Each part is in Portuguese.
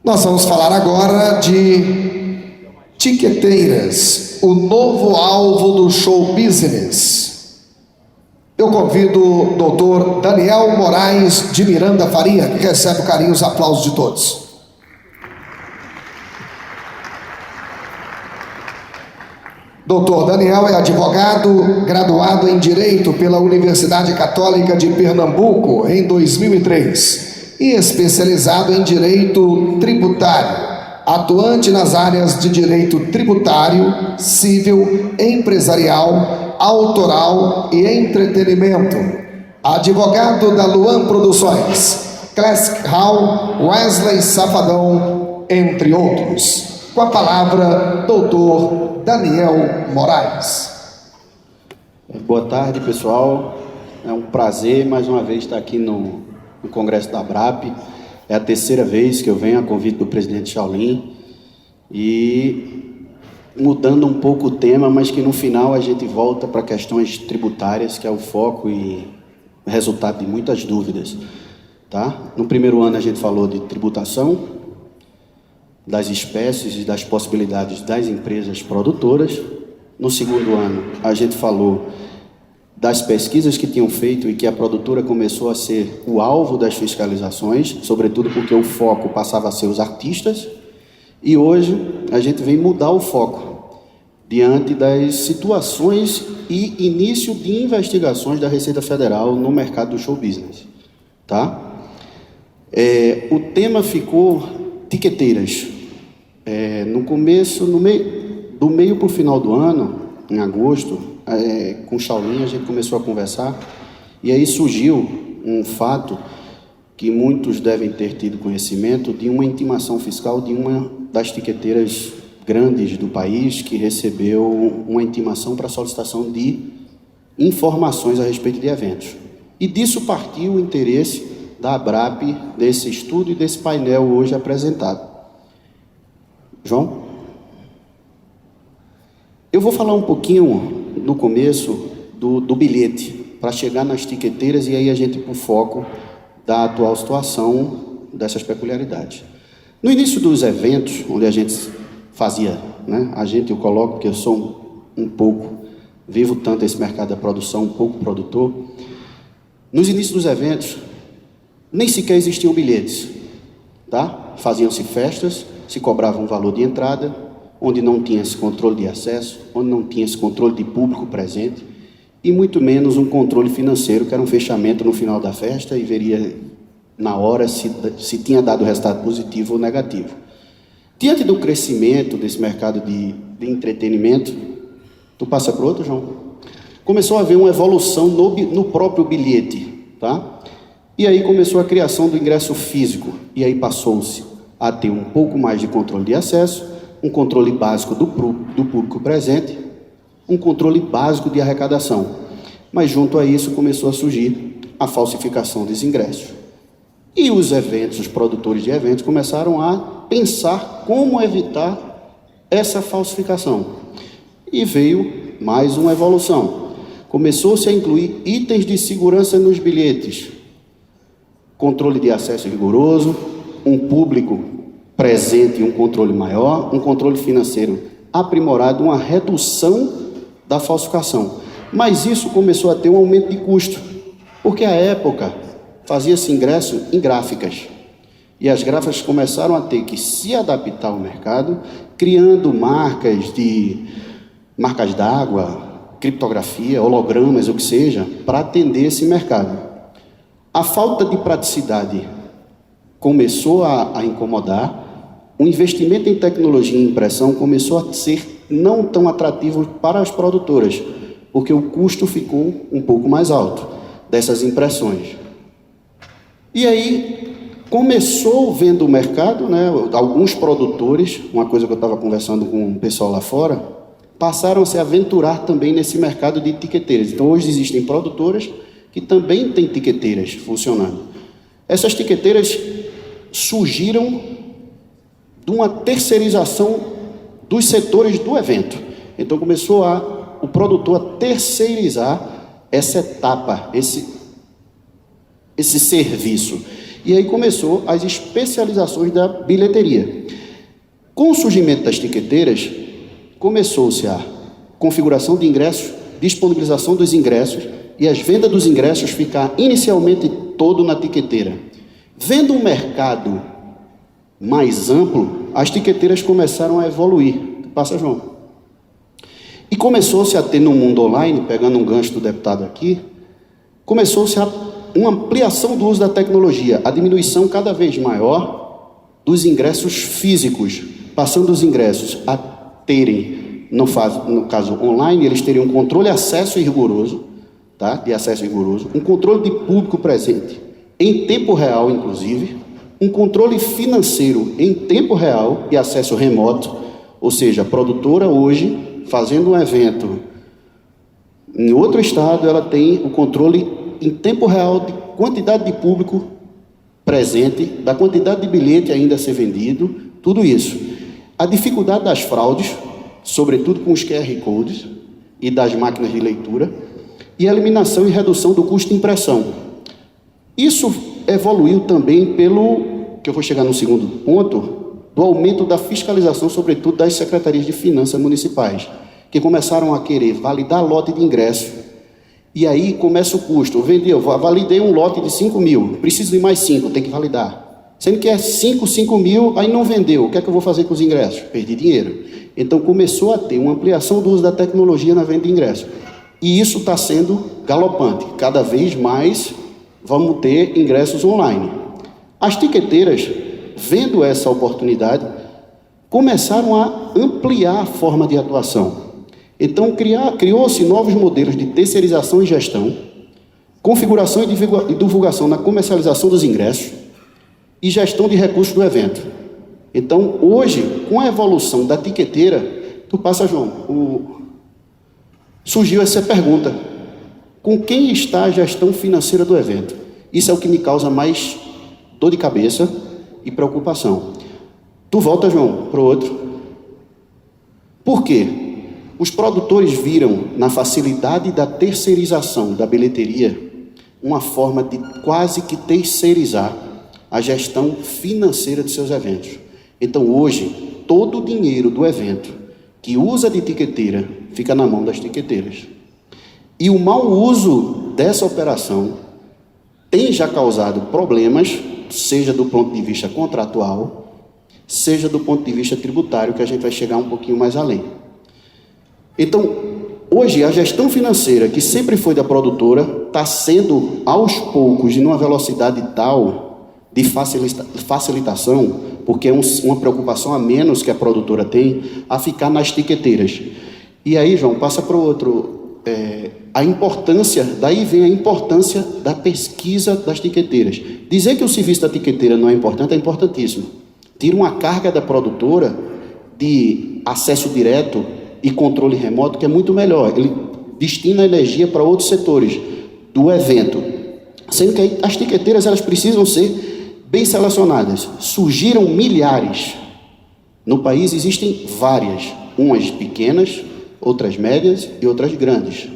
Nós vamos falar agora de tiqueteiras, o novo alvo do show business. Eu convido o doutor Daniel Moraes de Miranda Faria, que recebe o carinho e os aplausos de todos. Doutor Daniel é advogado, graduado em Direito pela Universidade Católica de Pernambuco em 2003 e especializado em Direito Tributário, atuante nas áreas de Direito Tributário, Civil, Empresarial, Autoral e Entretenimento. Advogado da Luan Produções, Classic Hall, Wesley Safadão, entre outros. Com a palavra, doutor Daniel Moraes. Boa tarde, pessoal. É um prazer mais uma vez estar aqui no Congresso da ABRAP. É a terceira vez que eu venho a convite do presidente Shaolin. E mudando um pouco o tema, mas que no final a gente volta para questões tributárias, que é o foco e resultado de muitas dúvidas. Tá? No primeiro ano a gente falou de tributação, das espécies e das possibilidades das empresas produtoras. No segundo ano, a gente falou das pesquisas que tinham feito e que a produtora começou a ser o alvo das fiscalizações, sobretudo porque o foco passava a ser os artistas. E hoje, a gente vem mudar o foco diante das situações e início de investigações da Receita Federal no mercado do show business. Tá? O tema ficou tiqueteiras. No começo, do meio para o final do ano, em agosto, com o Shaolin a gente começou a conversar e aí surgiu um fato que muitos devem ter tido conhecimento de uma intimação fiscal de uma das tiqueteiras grandes do país que recebeu uma intimação para solicitação de informações a respeito de eventos. E disso partiu o interesse da ABRAP, desse estudo e desse painel hoje apresentado. João? Eu vou falar um pouquinho no começo do bilhete, para chegar nas tiqueteiras e aí a gente ir para o foco da atual situação dessas peculiaridades. No início dos eventos, onde a gente fazia, né, eu coloco, porque eu sou um pouco, vivo tanto esse mercado da produção, um pouco produtor. Nos inícios dos eventos, nem sequer existiam bilhetes, tá? Faziam-se festas, se cobrava um valor de entrada, onde não tinha esse controle de acesso, onde não tinha esse controle de público presente, e muito menos um controle financeiro, que era um fechamento no final da festa e veria na hora se tinha dado resultado positivo ou negativo. Diante do crescimento desse mercado de entretenimento, tu passa para outro, João? Começou a haver uma evolução no próprio bilhete, tá? E aí começou a criação do ingresso físico, e aí passou-se a ter um pouco mais de controle de acesso, um controle básico do público presente, um controle básico de arrecadação. Mas junto a isso começou a surgir a falsificação dos ingressos. E os produtores de eventos começaram a pensar como evitar essa falsificação. E veio mais uma evolução. Começou-se a incluir itens de segurança nos bilhetes, controle de acesso rigoroso, um público presente e um controle maior, um controle financeiro aprimorado, uma redução da falsificação. Mas isso começou a ter um aumento de custo, porque à época fazia-se ingresso em gráficas. E as gráficas começaram a ter que se adaptar ao mercado, criando marcas d'água, criptografia, hologramas, o que seja, para atender esse mercado. A falta de praticidade começou a incomodar, o investimento em tecnologia e impressão começou a ser não tão atrativo para as produtoras, porque o custo ficou um pouco mais alto dessas impressões. E aí começou, vendo o mercado, né, alguns produtores, uma coisa que eu estava conversando com o pessoal lá fora, passaram a se aventurar também nesse mercado de tiqueteiras. Então hoje existem produtoras que também têm tiqueteiras funcionando. Essas tiqueteiras surgiram de uma terceirização dos setores do evento. Então começou o produtor a terceirizar essa etapa, esse serviço. E aí começou as especializações da bilheteria. Com o surgimento das tiqueteiras, começou-se a configuração de ingressos, disponibilização dos ingressos e as vendas dos ingressos ficar inicialmente todo na tiqueteira. Vendo um mercado mais amplo, as tiqueteiras começaram a evoluir. Passa, João. E começou-se a ter no mundo online, pegando um gancho do deputado aqui, começou-se uma ampliação do uso da tecnologia, a diminuição cada vez maior dos ingressos físicos, passando os ingressos a terem, no caso online, eles teriam um controle de acesso rigoroso, tá? De acesso rigoroso, um controle de público presente, em tempo real, inclusive, um controle financeiro em tempo real e acesso remoto, ou seja, a produtora hoje, fazendo um evento em outro estado, ela tem o controle em tempo real de quantidade de público presente, da quantidade de bilhete ainda a ser vendido, tudo isso. A dificuldade das fraudes, sobretudo com os QR Codes e das máquinas de leitura, e a eliminação e redução do custo de impressão. Isso evoluiu também pelo, que eu vou chegar no segundo ponto, do aumento da fiscalização, sobretudo das secretarias de finanças municipais, que começaram a querer validar lote de ingresso, e aí começa o custo. Eu validei um lote de 5 mil, preciso de mais 5, tem que validar. Sendo que é 5 mil, aí não vendeu, o que é que eu vou fazer com os ingressos? Perdi dinheiro. Então começou a ter uma ampliação do uso da tecnologia na venda de ingressos. E isso está sendo galopante. Cada vez mais vamos ter ingressos online. As tiqueteiras, vendo essa oportunidade, começaram a ampliar a forma de atuação. Então, criou-se novos modelos de terceirização e gestão, configuração e divulgação na comercialização dos ingressos e gestão de recursos do evento. Então, hoje, com a evolução da tiqueteira, tu passa, João, surgiu essa pergunta: com quem está a gestão financeira do evento? Isso é o que me causa mais dor de cabeça e preocupação. Tu volta, João, para o outro. Por quê? Os produtores viram na facilidade da terceirização da bilheteria uma forma de quase que terceirizar a gestão financeira de seus eventos. Então, hoje, todo o dinheiro do evento que usa de tiqueteira fica na mão das tiqueteiras. E o mau uso dessa operação tem já causado problemas, seja do ponto de vista contratual, seja do ponto de vista tributário, que a gente vai chegar um pouquinho mais além. Então, hoje, a gestão financeira, que sempre foi da produtora, está sendo, aos poucos, em uma velocidade tal de facilitação, porque é uma preocupação a menos que a produtora tem, a ficar nas tiqueteiras. E aí, João, passa para o outro. A importância, daí vem a importância da pesquisa das tiqueteiras. Dizer que o serviço da tiqueteira não é importante é importantíssimo. Tira uma carga da produtora de acesso direto e controle remoto, que é muito melhor. Ele destina a energia para outros setores do evento. Sendo que as tiqueteiras, elas precisam ser bem selecionadas. Surgiram milhares. No país existem várias. Umas pequenas, outras médias e outras grandes.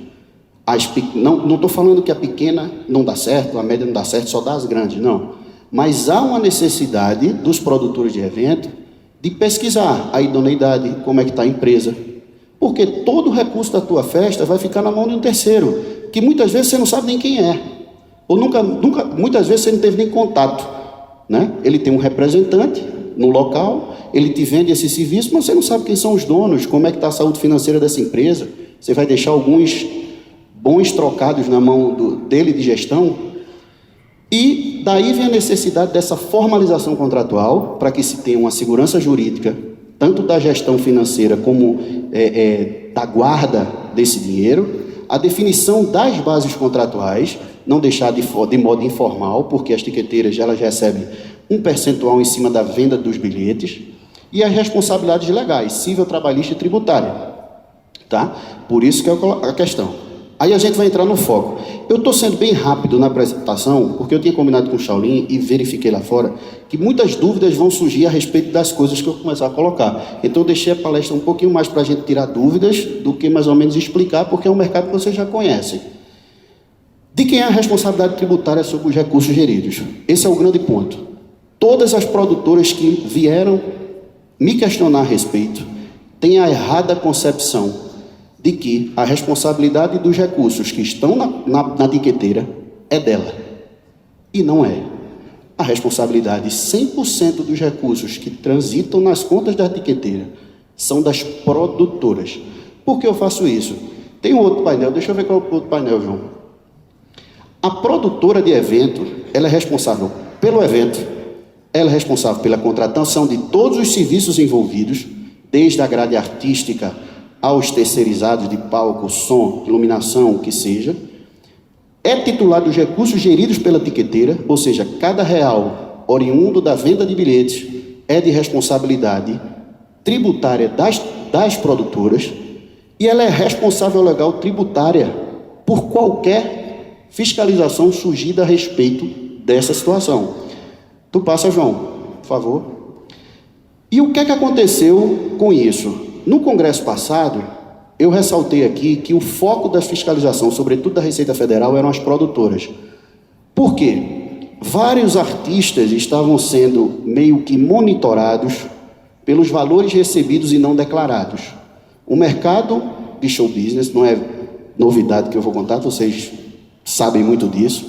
Não estou falando que a pequena não dá certo, a média não dá certo, só dá as grandes, não. Mas há uma necessidade dos produtores de evento de pesquisar a idoneidade, como é que está a empresa. Porque todo o recurso da tua festa vai ficar na mão de um terceiro, que muitas vezes você não sabe nem quem é. Ou muitas vezes você não teve nem contato, né? Ele tem um representante no local, ele te vende esse serviço, mas você não sabe quem são os donos, como é que está a saúde financeira dessa empresa. Você vai deixar alguns bons trocados na mão dele de gestão. E daí vem a necessidade dessa formalização contratual, para que se tenha uma segurança jurídica, tanto da gestão financeira como da guarda desse dinheiro, a definição das bases contratuais, não deixar de modo informal, porque as tiqueteiras elas recebem um percentual em cima da venda dos bilhetes, e as responsabilidades legais, civil, trabalhista e tributária. Tá? Por isso que é a questão. Aí a gente vai entrar no foco. Eu estou sendo bem rápido na apresentação, porque eu tinha combinado com o Shaolin e verifiquei lá fora que muitas dúvidas vão surgir a respeito das coisas que eu vou começar a colocar. Então eu deixei a palestra um pouquinho mais para a gente tirar dúvidas do que mais ou menos explicar, porque é um mercado que vocês já conhecem. De quem é a responsabilidade tributária sobre os recursos geridos? Esse é o grande ponto. Todas as produtoras que vieram me questionar a respeito têm a errada concepção de que a responsabilidade dos recursos que estão na tiqueteira é dela. E não é. A responsabilidade 100% dos recursos que transitam nas contas da tiqueteira são das produtoras. Por que eu faço isso? Tem um outro painel, deixa eu ver qual é o outro painel, João. A produtora de evento, ela é responsável pelo evento, ela é responsável pela contratação de todos os serviços envolvidos, desde a grade artística aos terceirizados de palco, som, iluminação, o que seja. É titular dos recursos geridos pela tiqueteira, ou seja, cada real oriundo da venda de bilhetes é de responsabilidade tributária das produtoras, e ela é responsável legal tributária por qualquer fiscalização surgida a respeito dessa situação. Tu passa, João, por favor. E o que é que aconteceu com isso? No congresso passado, eu ressaltei aqui que o foco da fiscalização, sobretudo da Receita Federal, eram as produtoras. Por quê? Vários artistas estavam sendo meio que monitorados pelos valores recebidos e não declarados. O mercado de show business, não é novidade que eu vou contar, vocês sabem muito disso,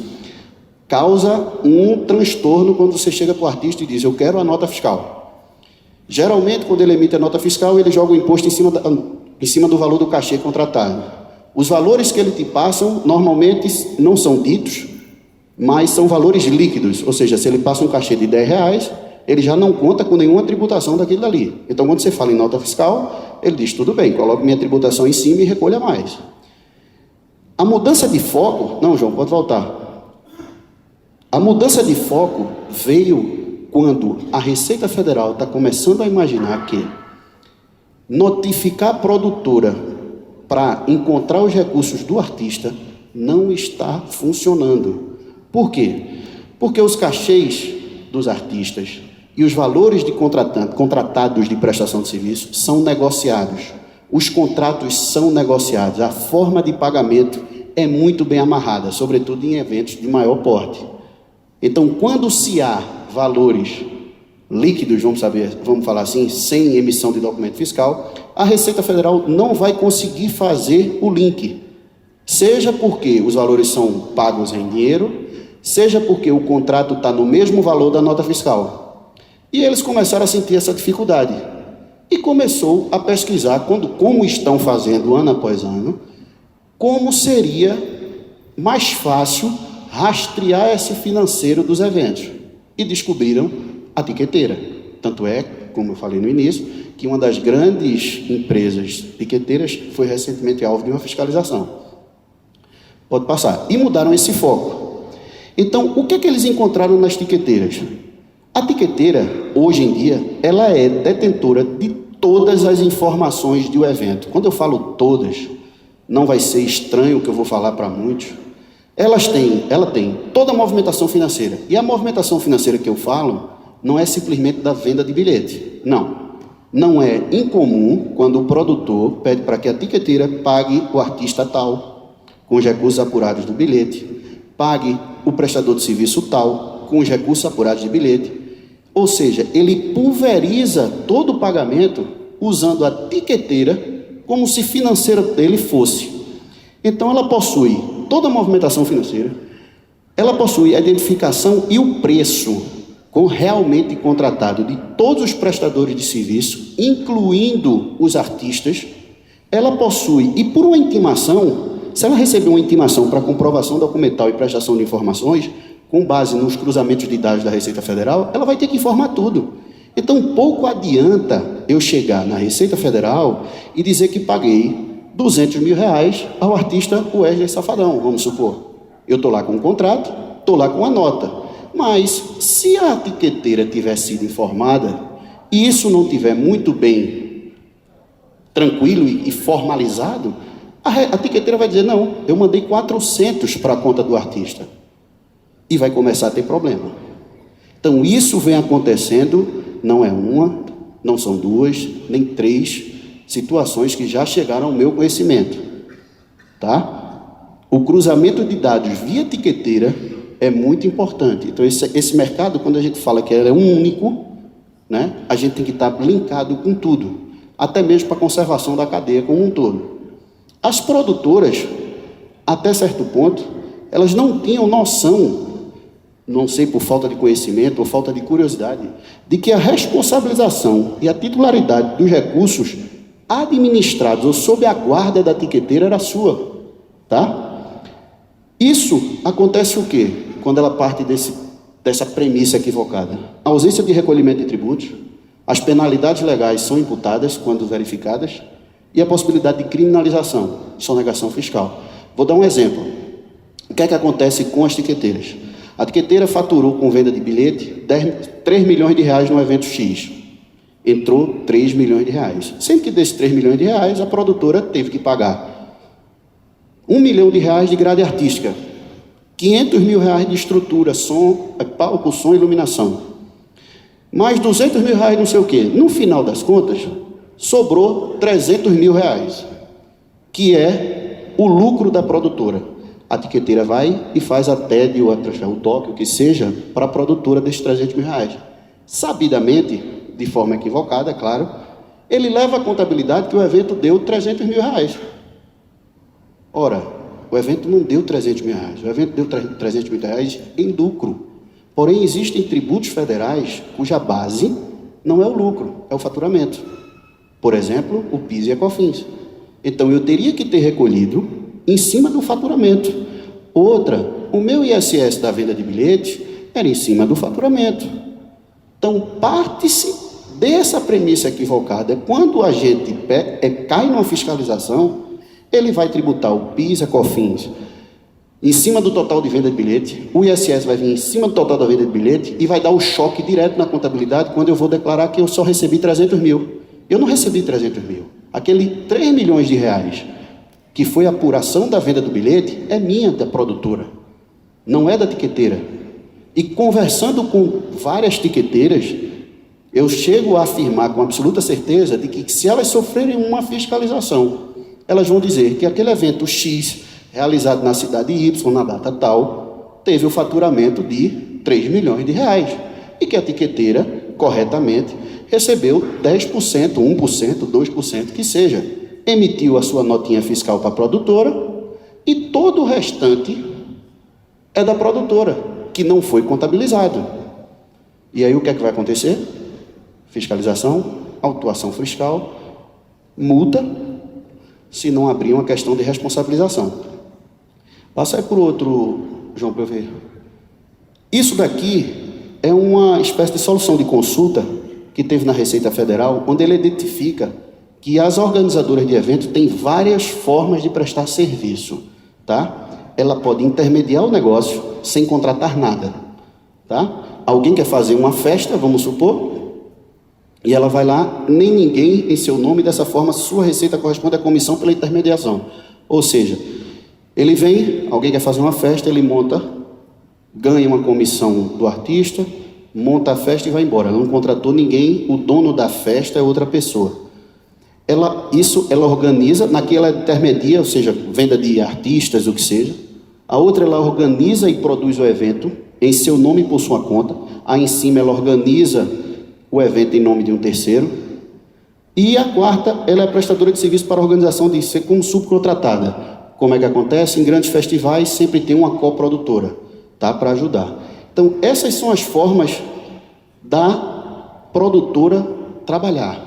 causa um transtorno quando você chega para o artista e diz: eu quero a nota fiscal. Geralmente, quando ele emite a nota fiscal, ele joga o imposto em cima do valor do cachê contratado. Os valores que ele te passam, normalmente não são ditos, mas são valores líquidos, ou seja, se ele passa um cachê de R$10, ele já não conta com nenhuma tributação daquilo dali. Então, quando você fala em nota fiscal, ele diz: tudo bem, coloque minha tributação em cima e recolha mais. A mudança de foco... Não, João, pode voltar. A mudança de foco veio quando a Receita Federal está começando a imaginar que notificar a produtora para encontrar os recursos do artista não está funcionando. Por quê? Porque os cachês dos artistas e os valores de contratados de prestação de serviço são negociados. Os contratos são negociados. A forma de pagamento é muito bem amarrada, sobretudo em eventos de maior porte. Então, quando se há valores líquidos, vamos falar assim, sem emissão de documento fiscal, a Receita Federal não vai conseguir fazer o link. Seja porque os valores são pagos em dinheiro, seja porque o contrato está no mesmo valor da nota fiscal. E eles começaram a sentir essa dificuldade. E começou a pesquisar, como estão fazendo ano após ano, como seria mais fácil rastrear esse financeiro dos eventos. E descobriram a tiqueteira. Tanto é, como eu falei no início, que uma das grandes empresas tiqueteiras foi recentemente alvo de uma fiscalização. Pode passar. E mudaram esse foco. Então, o que é que eles encontraram nas tiqueteiras? A tiqueteira, hoje em dia, ela é detentora de todas as informações do evento. Quando eu falo todas, não vai ser estranho o que eu vou falar para muitos. Ela tem toda a movimentação financeira. E a movimentação financeira que eu falo não é simplesmente da venda de bilhete. Não. Não é incomum quando o produtor pede para que a tiqueteira pague o artista tal, com os recursos apurados do bilhete, pague o prestador de serviço tal, com os recursos apurados de bilhete. Ou seja, ele pulveriza todo o pagamento usando a tiqueteira como se financeira dele fosse. Então, ela possui toda a movimentação financeira, ela possui a identificação e o preço com realmente contratado de todos os prestadores de serviço, incluindo os artistas. Ela possui, e por uma intimação, se ela receber uma intimação para comprovação documental e prestação de informações, com base nos cruzamentos de dados da Receita Federal, ela vai ter que informar tudo. Então, pouco adianta eu chegar na Receita Federal e dizer que paguei R$200 mil ao artista Wesley Safadão, vamos supor. Eu estou lá com um contrato, estou lá com a nota. Mas, se a tiqueteira tiver sido informada, e isso não tiver muito bem tranquilo e formalizado, a tiqueteira vai dizer: não, eu mandei 400 para a conta do artista. E vai começar a ter problema. Então, isso vem acontecendo, não é uma, não são duas, nem três situações que já chegaram ao meu conhecimento. Tá? O cruzamento de dados via etiqueteira é muito importante. Então, esse mercado, quando a gente fala que ele é um único, né, a gente tem que estar linkado com tudo, até mesmo para a conservação da cadeia como um todo. As produtoras, até certo ponto, elas não tinham noção, não sei por falta de conhecimento ou falta de curiosidade, de que a responsabilização e a titularidade dos recursos administrados ou sob a guarda da etiqueteira era sua, tá? Isso acontece o quê? Quando ela parte dessa premissa equivocada. A ausência de recolhimento de tributos, as penalidades legais são imputadas quando verificadas e a possibilidade de criminalização, sonegação fiscal. Vou dar um exemplo. O que é que acontece com as etiqueteiras? A etiqueteira faturou com venda de bilhete 3 milhões de reais no evento X. Entrou 3 milhões de reais. Sendo que desses 3 milhões de reais, a produtora teve que pagar 1 milhão de reais de grade artística, 500 mil reais de estrutura, som, palco, som e iluminação, mais 200 mil reais não sei o quê. No final das contas, sobrou 300 mil reais, que é o lucro da produtora. A etiqueteira vai e faz a TED ou o toque, o que seja, para a produtora desses 300 mil reais. Sabidamente, de forma equivocada, claro, ele leva a contabilidade que o evento deu 300 mil reais. Ora, o evento não deu 300 mil reais, o evento deu 300 mil reais em lucro. Porém, existem tributos federais cuja base não é o lucro, é o faturamento. Por exemplo, o PIS e a COFINS. Então, eu teria que ter recolhido em cima do faturamento. Outra, o meu ISS da venda de bilhete era em cima do faturamento. Então, parte-se dessa premissa equivocada. Quando a gente cai numa fiscalização, ele vai tributar o PIS, a COFINS, em cima do total de venda de bilhete, o ISS vai vir em cima do total da venda de bilhete e vai dar o choque direto na contabilidade quando eu vou declarar que eu só recebi 300 mil. Eu não recebi 300 mil. Aquele 3 milhões de reais, que foi a apuração da venda do bilhete, é minha, da produtora, não é da etiqueteira. E conversando com várias etiqueteiras, eu chego a afirmar com absoluta certeza de que se elas sofrerem uma fiscalização, elas vão dizer que aquele evento X, realizado na cidade Y, na data tal, teve o faturamento de 3 milhões de reais. E que a etiqueteira, corretamente, recebeu 10%, 1%, 2%, que seja. Emitiu a sua notinha fiscal para a produtora e todo o restante é da produtora, que não foi contabilizado. E aí o que é que vai acontecer? Fiscalização, autuação fiscal, multa, se não abrir uma questão de responsabilização. Passa aí por outro, João, para eu ver. Isso daqui é uma espécie de solução de consulta que teve na Receita Federal, onde ele identifica que as organizadoras de eventos têm várias formas de prestar serviço, tá? Ela pode intermediar o negócio sem contratar nada, tá? Alguém quer fazer uma festa, vamos supor, e ela vai lá, nem ninguém em seu nome, dessa forma sua receita corresponde à comissão pela intermediação. Ou seja, ele vem, alguém quer fazer uma festa, ele monta, ganha uma comissão do artista, monta a festa e vai embora. Ela não contratou ninguém, o dono da festa é outra pessoa. Ela organiza, naqui ela intermedia, ou seja, venda de artistas, o que seja. A outra ela organiza e produz o evento em seu nome por sua conta. Aí em cima ela organiza o evento em nome de um terceiro. E a quarta, ela é prestadora de serviço para a organização de ser como subcontratada. Como é que acontece? Em grandes festivais sempre tem uma coprodutora, tá? Para ajudar. Então, essas são as formas da produtora trabalhar.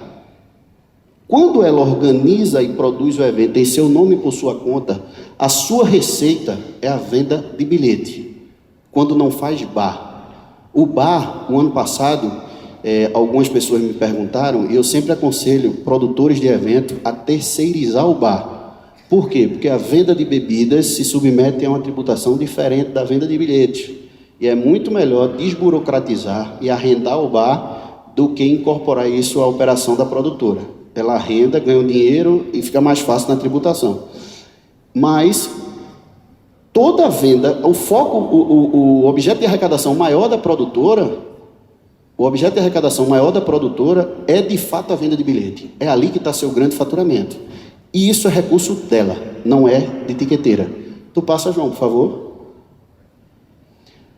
Quando ela organiza e produz o evento em seu nome por sua conta, a sua receita é a venda de bilhete. Quando não faz bar. O bar, o ano passado, algumas pessoas me perguntaram, e eu sempre aconselho produtores de evento a terceirizar o bar. Por quê? Porque a venda de bebidas se submete a uma tributação diferente da venda de bilhetes. E é muito melhor desburocratizar e arrendar o bar do que incorporar isso à operação da produtora. Ela arrenda, ganha um dinheiro e fica mais fácil na tributação. Mas toda a venda, o foco, o objeto de arrecadação maior da produtora, é de fato a venda de bilhete. É ali que está seu grande faturamento. E isso é recurso dela, não é de etiqueteira. Tu passa, João, por favor.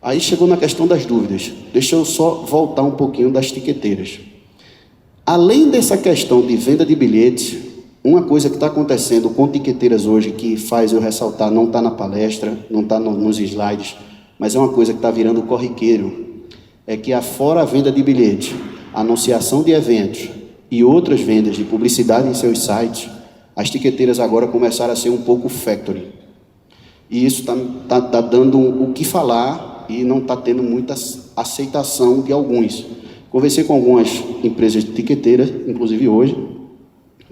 Aí chegou na questão das dúvidas. Deixa eu só voltar um pouquinho das tiqueteiras. Além dessa questão de venda de bilhetes, uma coisa que está acontecendo com tiqueteiras hoje, que faz eu ressaltar, não está na palestra, não está nos slides, mas é uma coisa que está virando corriqueiro, é que afora a venda de bilhetes, anunciação de eventos e outras vendas de publicidade em seus sites, as tiqueteiras agora começaram a ser um pouco factory. E isso está dando o que falar e não está tendo muita aceitação de alguns. Conversei com algumas empresas de tiqueteiras, inclusive hoje,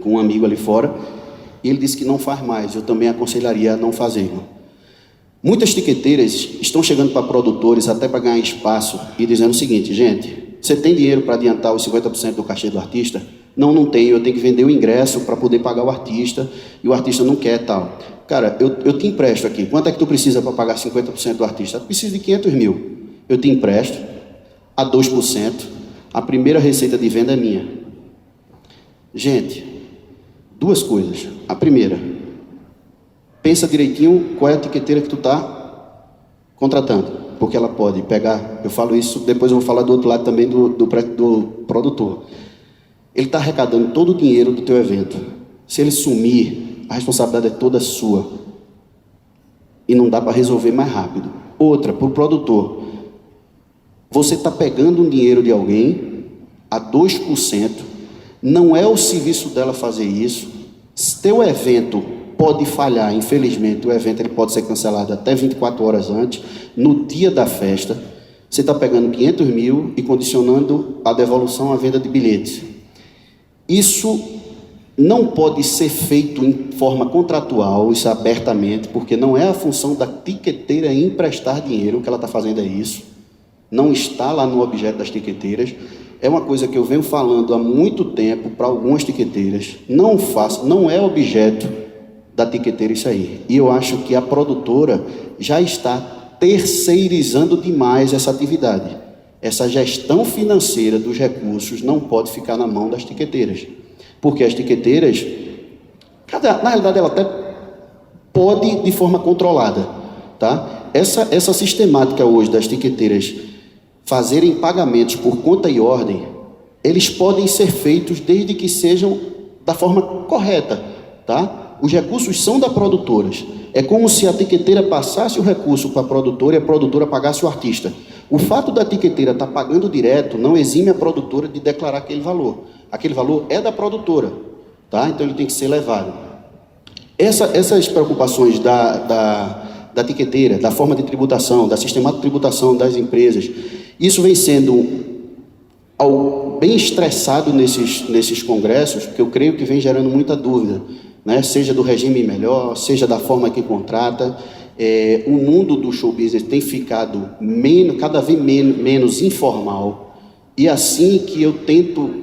com um amigo ali fora, e ele disse que não faz mais. Eu também aconselharia a não fazer. Muitas tiqueteiras estão chegando para produtores até para ganhar espaço e dizendo o seguinte: gente, você tem dinheiro para adiantar os 50% do cachê do artista? Não, não tenho, eu tenho que vender o ingresso para poder pagar o artista, e o artista não quer tal. Cara, eu te empresto aqui. Quanto é que tu precisa para pagar 50% do artista? Eu preciso de 500 mil. Eu te empresto a 2%. A primeira receita de venda é minha. Gente, duas coisas. A primeira, pensa direitinho qual é a tiqueteira que tu está contratando, porque ela pode pegar, eu falo isso, depois eu vou falar do outro lado também do produtor. Ele está arrecadando todo o dinheiro do teu evento. Se ele sumir, a responsabilidade é toda sua. E não dá para resolver mais rápido. Outra, para o produtor, você está pegando um dinheiro de alguém a 2%, não é o serviço dela fazer isso. Se teu evento pode falhar, infelizmente, o evento ele pode ser cancelado até 24 horas antes, no dia da festa, você está pegando 500 mil e condicionando a devolução à venda de bilhetes. Isso não pode ser feito em forma contratual, isso abertamente, porque não é a função da tiqueteira emprestar dinheiro, o que ela está fazendo é isso. Não está lá no objeto das tiqueteiras. É uma coisa que eu venho falando há muito tempo para algumas tiqueteiras. Não é objeto da tiqueteira isso aí. E eu acho que a produtora já está terceirizando demais essa atividade. Essa gestão financeira dos recursos não pode ficar na mão das tiqueteiras. Porque as tiqueteiras, na realidade, ela até pode de forma controlada, tá? Essa sistemática hoje das tiqueteiras fazerem pagamentos por conta e ordem, eles podem ser feitos desde que sejam da forma correta, tá? Os recursos são da produtoras. É como se a tiqueteira passasse o recurso para a produtora e a produtora pagasse o artista. O fato da tiqueteira estar pagando direto não exime a produtora de declarar aquele valor. Aquele valor é da produtora, tá? Então ele tem que ser levado. Essas preocupações da tiqueteira, da forma de tributação, da sistemática de tributação das empresas, isso vem sendo bem estressado nesses congressos, porque eu creio que vem gerando muita dúvida, né? Seja do regime melhor, seja da forma que contrata. O mundo do show business tem ficado cada vez menos informal, e assim que eu tento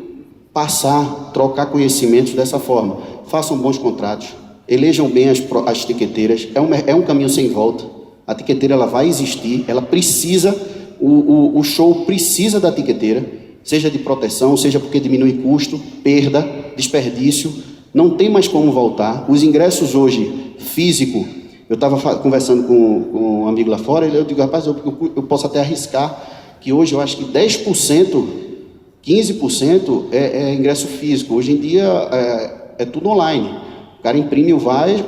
trocar conhecimentos dessa forma. Façam bons contratos, elejam bem as tiqueteiras, é um caminho sem volta. A tiqueteira ela vai existir, ela precisa, o show precisa da tiqueteira, seja de proteção, seja porque diminui custo, perda, desperdício, não tem mais como voltar. Os ingressos hoje, físico, eu estava conversando com um amigo lá fora, eu digo, rapaz, eu posso até arriscar que hoje eu acho que 10%, 15% é ingresso físico. Hoje em dia é tudo online. O cara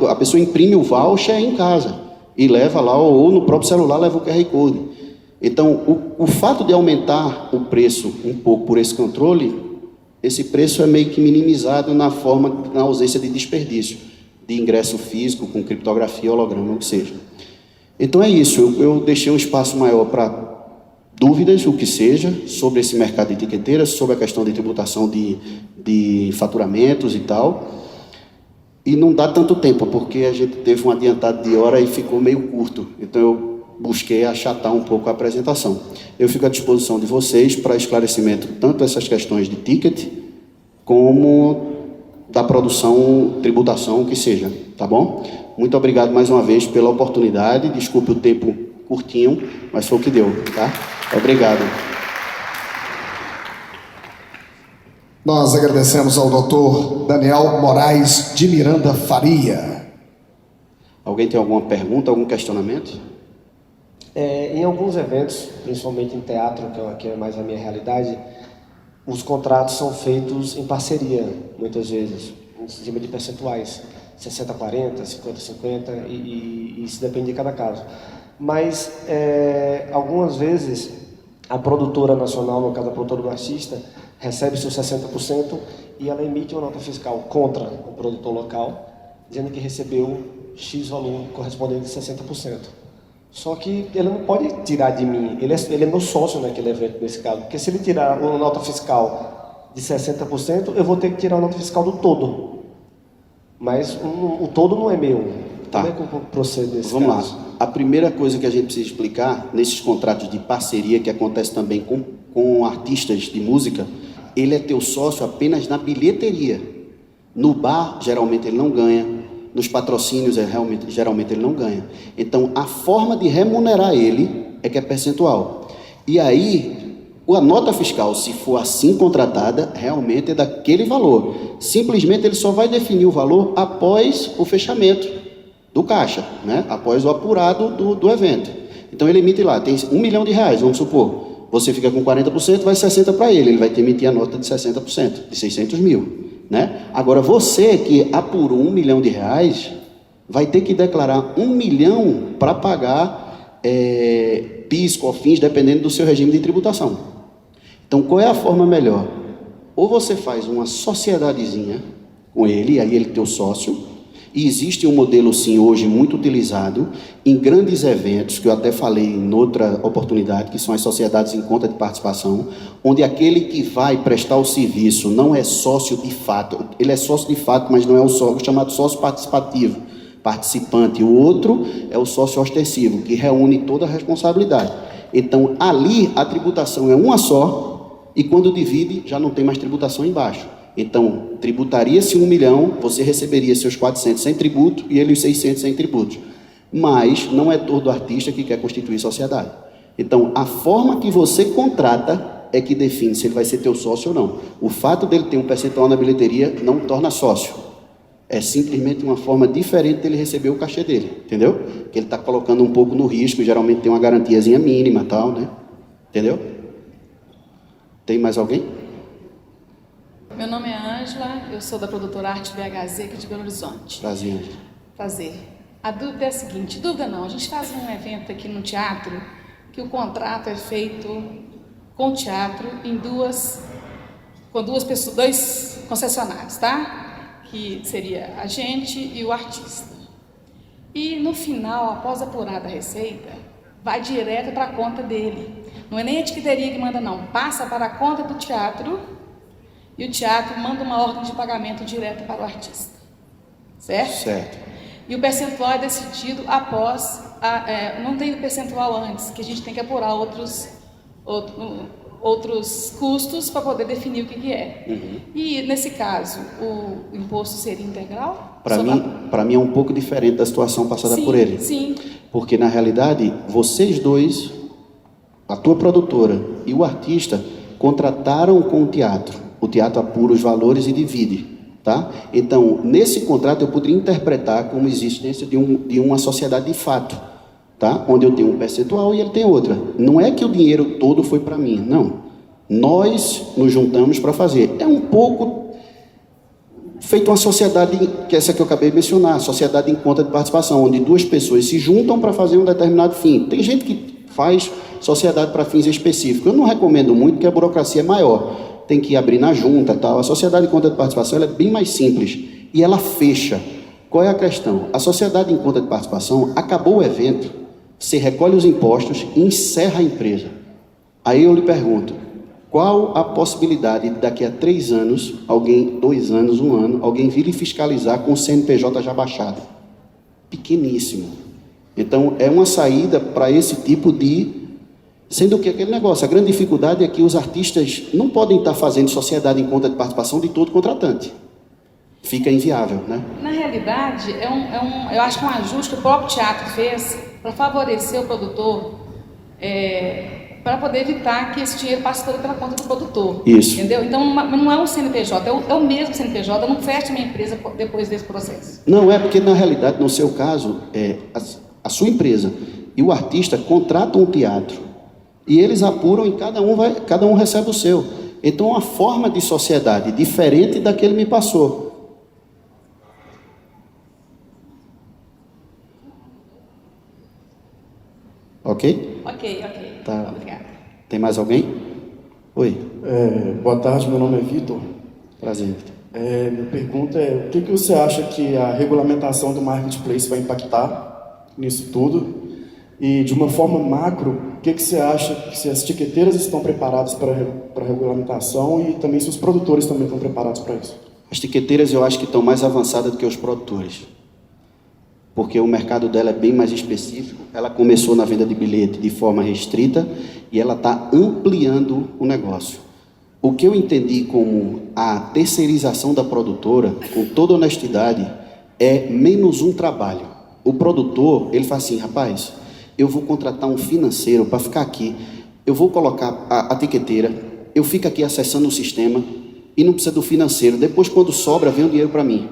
a pessoa imprime o voucher em casa e leva lá, ou no próprio celular leva o QR Code. Então, o fato de aumentar o preço um pouco por esse controle, esse preço é meio que minimizado na ausência de desperdício de ingresso físico com criptografia, holograma, o que seja. Então é isso, eu deixei um espaço maior para dúvidas, o que seja, sobre esse mercado de etiqueteiras, sobre a questão de tributação de faturamentos e tal. E não dá tanto tempo, porque a gente teve um adiantado de hora e ficou meio curto. Então eu busquei achatar um pouco a apresentação. Eu fico à disposição de vocês para esclarecimento, tanto essas questões de ticket, como da produção, tributação, o que seja, tá bom? Muito obrigado mais uma vez pela oportunidade. Desculpe o tempo curtinho, mas foi o que deu, tá? Obrigado. Nós agradecemos ao Dr. Daniel Moraes de Miranda Faria. Alguém tem alguma pergunta, algum questionamento? Em alguns eventos, principalmente em teatro, que é mais a minha realidade, os contratos são feitos em parceria, muitas vezes, em cima de percentuais, 60-40, 50-50, e isso depende de cada caso. Mas, algumas vezes, a produtora nacional, no caso a produtora do artista, recebe seus 60% e ela emite uma nota fiscal contra o produtor local, dizendo que recebeu X valor correspondente a 60%. Só que ele não pode tirar de mim, ele é meu sócio naquele evento, nesse caso, porque se ele tirar uma nota fiscal de 60%, eu vou ter que tirar a nota fiscal do todo. Mas o todo não é meu. Tá. Como é que eu procedo nesse Vamos caso? lá. A primeira coisa que a gente precisa explicar, nesses contratos de parceria, que acontece também com artistas de música, ele é teu sócio apenas na bilheteria. No bar, geralmente ele não ganha. Nos patrocínios, geralmente ele não ganha. Então, a forma de remunerar ele é que é percentual. E aí, a nota fiscal, se for assim contratada, realmente é daquele valor. Simplesmente ele só vai definir o valor após o fechamento do caixa, né? Após o apurado do evento. Então, ele emite lá, tem R$1 milhão, vamos supor. Você fica com 40%, vai 60% para ele vai te emitir a nota de 60%, de 600 mil. Né? Agora, você que apurou R$1 milhão, vai ter que declarar R$1 milhão para pagar PIS, COFINS, dependendo do seu regime de tributação. Então, qual é a forma melhor? Ou você faz uma sociedadezinha com ele, aí ele é teu sócio, e existe um modelo, sim, hoje muito utilizado em grandes eventos, que eu até falei em outra oportunidade, que são as sociedades em conta de participação, onde aquele que vai prestar o serviço não é sócio de fato, ele é sócio de fato, mas não é o sócio, chamado sócio participativo, participante. O outro é o sócio ostensivo, que reúne toda a responsabilidade. Então, ali, a tributação é uma só, e quando divide, já não tem mais tributação embaixo. Então, tributaria-se R$1 milhão, você receberia seus 400 sem tributo e ele os 600 sem tributos. Mas não é todo artista que quer constituir sociedade. Então, a forma que você contrata é que define se ele vai ser teu sócio ou não. O fato dele ter um percentual na bilheteria não o torna sócio. É simplesmente uma forma diferente dele receber o cachê dele, entendeu? Que ele está colocando um pouco no risco, geralmente tem uma garantiazinha mínima e tal, né? Entendeu? Tem mais alguém? Meu nome é Ângela, eu sou da produtora Arte BHZ aqui de Belo Horizonte. Prazer, Ângela. Prazer. A dúvida é a seguinte, dúvida não, a gente faz um evento aqui no teatro que o contrato é feito com o teatro com dois concessionários, tá? Que seria a gente e o artista. E no final, após apurada a receita, vai direto para a conta dele. Não é nem a etiqueteria que manda não, passa para a conta do teatro. E o teatro manda uma ordem de pagamento direto para o artista. Certo? Certo. E o percentual é decidido após... não tem o percentual antes, que a gente tem que apurar outros custos para poder definir o que é. Uhum. E, nesse caso, o imposto seria integral? Para mim é um pouco diferente da situação passada por ele. Sim. Porque, na realidade, vocês dois, a tua produtora e o artista, contrataram com o teatro. O teatro apura os valores e divide, tá? Então, nesse contrato eu poderia interpretar como existência de uma sociedade de fato, tá? Onde eu tenho um percentual e ele tem outra. Não é que o dinheiro todo foi para mim, não. Nós nos juntamos para fazer. É um pouco feito uma sociedade, que é essa que eu acabei de mencionar, sociedade em conta de participação, onde duas pessoas se juntam para fazer um determinado fim. Tem gente que faz sociedade para fins específicos. Eu não recomendo muito, porque a burocracia é maior. Tem que abrir na junta, tal. A sociedade em conta de participação ela é bem mais simples e ela fecha. Qual é a questão? A sociedade em conta de participação, acabou o evento, você recolhe os impostos e encerra a empresa. Aí eu lhe pergunto, qual a possibilidade de daqui a 3 anos, 2 anos, 1 ano, alguém vir e fiscalizar com o CNPJ já baixado? Pequeníssimo. Então, é uma saída para esse tipo de... Sendo que aquele negócio, a grande dificuldade é que os artistas não podem estar fazendo sociedade em conta de participação de todo contratante. Fica inviável, né? Na realidade, eu acho que é um ajuste que o próprio teatro fez para favorecer o produtor para poder evitar que esse dinheiro passe todo pela conta do produtor. Isso. Entendeu? Então não é um CNPJ, é o mesmo CNPJ, eu não fecho a minha empresa depois desse processo. Não, é porque na realidade, no seu caso, a sua empresa e o artista contratam um teatro e eles apuram e cada um recebe o seu. Então, é uma forma de sociedade diferente da que ele me passou. Ok? Ok. Tá. Obrigada. Tem mais alguém? Oi. Boa tarde, meu nome é Vitor. Prazer, Vitor. Minha pergunta é, o que você acha que a regulamentação do marketplace vai impactar nisso tudo? E, de uma forma macro, o que você acha que se as tiqueteiras estão preparadas para a regulamentação e também se os produtores também estão preparados para isso? As tiqueteiras eu acho que estão mais avançadas do que os produtores, porque o mercado dela é bem mais específico. Ela começou na venda de bilhete de forma restrita e ela está ampliando o negócio. O que eu entendi como a terceirização da produtora, com toda honestidade, é menos um trabalho. O produtor, ele fala assim, rapaz, eu vou contratar um financeiro para ficar aqui, eu vou colocar a tiqueteira, eu fico aqui acessando o sistema e não precisa do financeiro. Depois, quando sobra, vem o dinheiro para mim.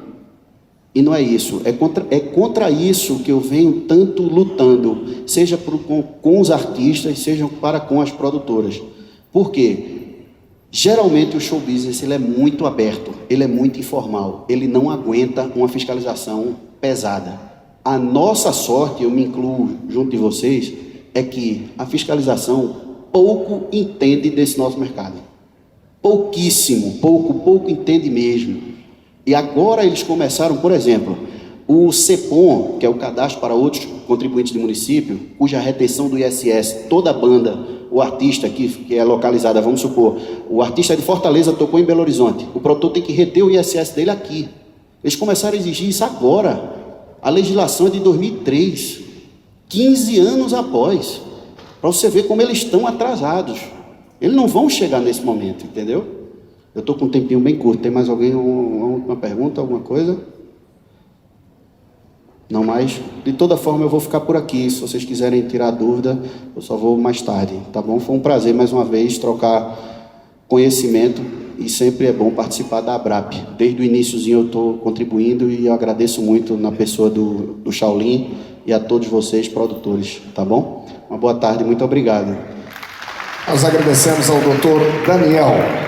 E não é isso, é contra isso que eu venho tanto lutando, seja com os artistas, seja para com as produtoras. Por quê? Geralmente o show business ele é muito aberto, ele é muito informal, ele não aguenta uma fiscalização pesada. A nossa sorte, eu me incluo junto de vocês, é que a fiscalização pouco entende desse nosso mercado. Pouquíssimo, pouco entende mesmo. E agora eles começaram, por exemplo, o CEPOM, que é o Cadastro para Outros Contribuintes do Município, cuja retenção do ISS, toda a banda, o artista aqui, que é localizada, vamos supor, o artista de Fortaleza tocou em Belo Horizonte, o produtor tem que reter o ISS dele aqui. Eles começaram a exigir isso agora. A legislação é de 2003, 15 anos após, para você ver como eles estão atrasados. Eles não vão chegar nesse momento, entendeu? Eu estou com um tempinho bem curto. Tem mais alguém? Uma pergunta, alguma coisa? Não mais? De toda forma, eu vou ficar por aqui. Se vocês quiserem tirar dúvida, eu só vou mais tarde, tá bom? Foi um prazer, mais uma vez, trocar conhecimento e sempre é bom participar da ABRAP. Desde o iniciozinho eu estou contribuindo e eu agradeço muito na pessoa do Shaolin e a todos vocês, produtores, tá bom? Uma boa tarde, muito obrigado. Nós agradecemos ao Dr. Daniel.